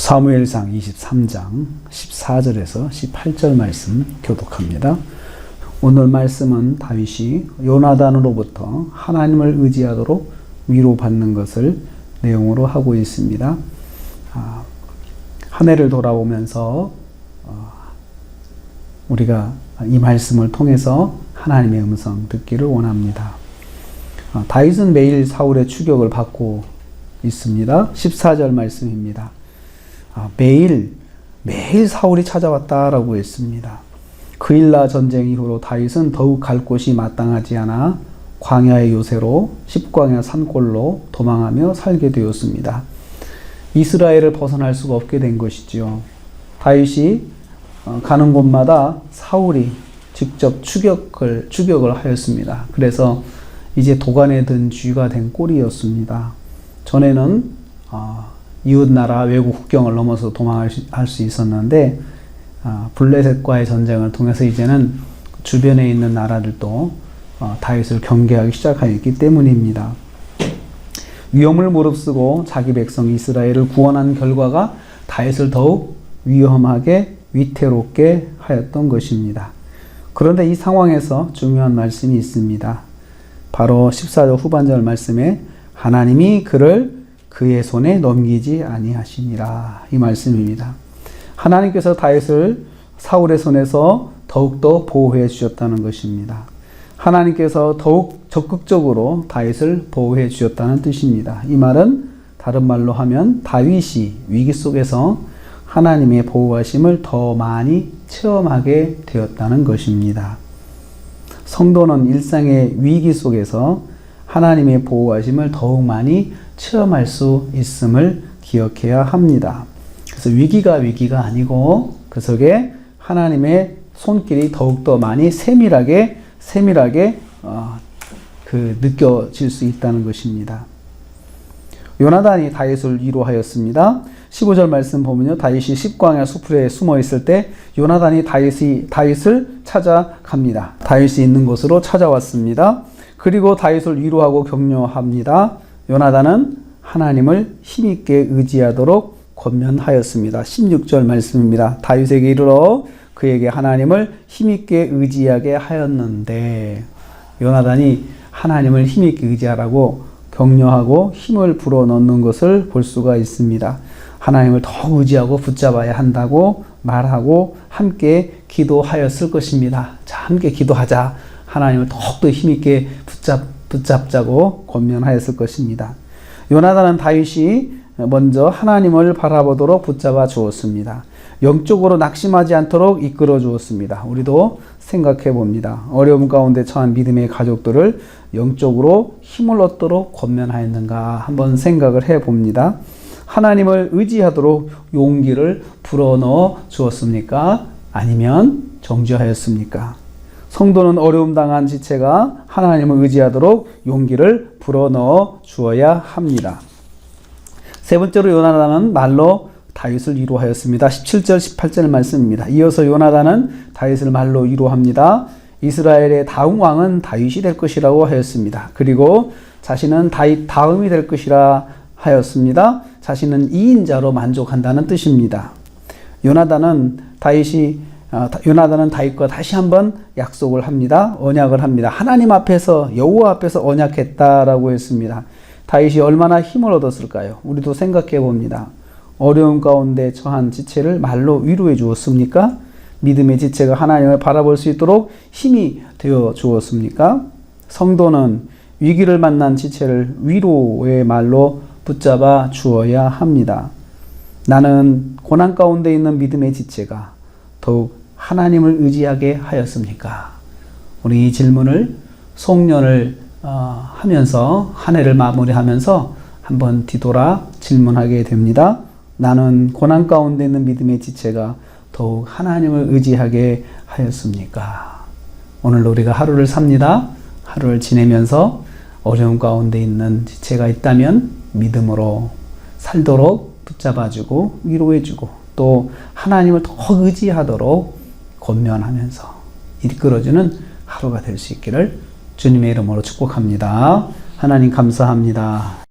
사무엘상 23장 14절에서 18절 말씀 교독합니다. 오늘 말씀은 다윗이 요나단으로부터 하나님을 의지하도록 위로받는 것을 내용으로 하고 있습니다. 한 해를 돌아오면서 우리가 이 말씀을 통해서 하나님의 음성 듣기를 원합니다. 다윗은 매일 사울의 추격을 받고 있습니다. 14절 말씀입니다. 매일 사울이 찾아왔다라고 했습니다. 그일라 전쟁 이후로 다윗은 더욱 갈 곳이 마땅하지 않아 광야의 요새로 십광야 산골로 도망하며 살게 되었습니다. 이스라엘을 벗어날 수가 없게 된 것이지요. 다윗이 가는 곳마다 사울이 직접 추격을 하였습니다. 그래서 이제 도간에 든 쥐가 된 꼴이었습니다. 전에는 이웃나라 외국 국경을 넘어서 도망할 수 있었는데 블레셋과의 전쟁을 통해서 이제는 주변에 있는 나라들도 다윗을 경계하기 시작하였기 때문입니다. 위험을 무릅쓰고 자기 백성 이스라엘을 구원한 결과가 다윗을 더욱 위험하게 위태롭게 하였던 것입니다. 그런데 이 상황에서 중요한 말씀이 있습니다. 바로 14절 후반절 말씀에 하나님이 그를 그의 손에 넘기지 아니하시니라, 이 말씀입니다. 하나님께서 다윗을 사울의 손에서 더욱더 보호해 주셨다는 것입니다. 하나님께서 더욱 적극적으로 다윗을 보호해 주셨다는 뜻입니다. 이 말은 다른 말로 하면 다윗이 위기 속에서 하나님의 보호하심을 더 많이 체험하게 되었다는 것입니다. 성도는 일상의 위기 속에서 하나님의 보호하심을 더욱 많이 체험할 수 있음을 기억해야 합니다. 그래서 위기가 아니고 그 속에 하나님의 손길이 더욱더 많이 세밀하게 느껴질 수 있다는 것입니다. 요나단이 다윗을 위로하였습니다. 15절 말씀 보면요, 다윗이 십광야 수풀에 숨어 있을 때 요나단이 다윗을 찾아갑니다. 다윗이 있는 곳으로 찾아왔습니다. 그리고 다윗을 위로하고 격려합니다. 요나단은 하나님을 힘있게 의지하도록 권면하였습니다. 16절 말씀입니다. 다윗에게 이르러 그에게 하나님을 힘있게 의지하게 하였는데, 요나단이 하나님을 힘있게 의지하라고 격려하고 힘을 불어넣는 것을 볼 수가 있습니다. 하나님을 더 의지하고 붙잡아야 한다고 말하고 함께 기도하였을 것입니다. 자, 함께 기도하자. 하나님을 더욱더 힘있게 붙잡자고 권면하였을 것입니다. 요나단은 다윗이 먼저 하나님을 바라보도록 붙잡아 주었습니다. 영적으로 낙심하지 않도록 이끌어 주었습니다. 우리도 생각해 봅니다. 어려움 가운데 처한 믿음의 가족들을 영적으로 힘을 얻도록 권면하였는가 한번 생각을 해 봅니다. 하나님을 의지하도록 용기를 불어넣어 주었습니까? 아니면 정죄하였습니까? 성도는 어려움 당한 지체가 하나님을 의지하도록 용기를 불어넣어 주어야 합니다. 세 번째로 요나단은 말로 다윗을 위로하였습니다. 17절 18절 말씀입니다. 이어서 요나단은 다윗을 말로 위로합니다. 이스라엘의 다음 왕은 다윗이 될 것이라고 하였습니다. 그리고 자신은 다윗 다음이 될 것이라 하였습니다. 자신은 2인자로 만족한다는 뜻입니다. 요나단은 다윗과 다시 한번 약속을 합니다. 언약을 합니다. 하나님 앞에서, 여호와 앞에서 언약했다라고 했습니다. 다윗이 얼마나 힘을 얻었을까요? 우리도 생각해 봅니다. 어려움 가운데 처한 지체를 말로 위로해 주었습니까? 믿음의 지체가 하나님을 바라볼 수 있도록 힘이 되어 주었습니까? 성도는 위기를 만난 지체를 위로의 말로 붙잡아 주어야 합니다. 나는 고난 가운데 있는 믿음의 지체가 더욱 하나님을 의지하게 하였습니까? 우리 이 질문을 송년을 하면서 한 해를 마무리하면서 한번 뒤돌아 질문하게 됩니다. 나는 고난 가운데 있는 믿음의 지체가 더욱 하나님을 의지하게 하였습니까? 오늘 우리가 하루를 삽니다. 하루를 지내면서 어려움 가운데 있는 지체가 있다면 믿음으로 살도록 붙잡아주고 위로해주고 또 하나님을 더 의지하도록 권면하면서 이끌어주는 하루가 될 수 있기를 주님의 이름으로 축복합니다. 하나님 감사합니다.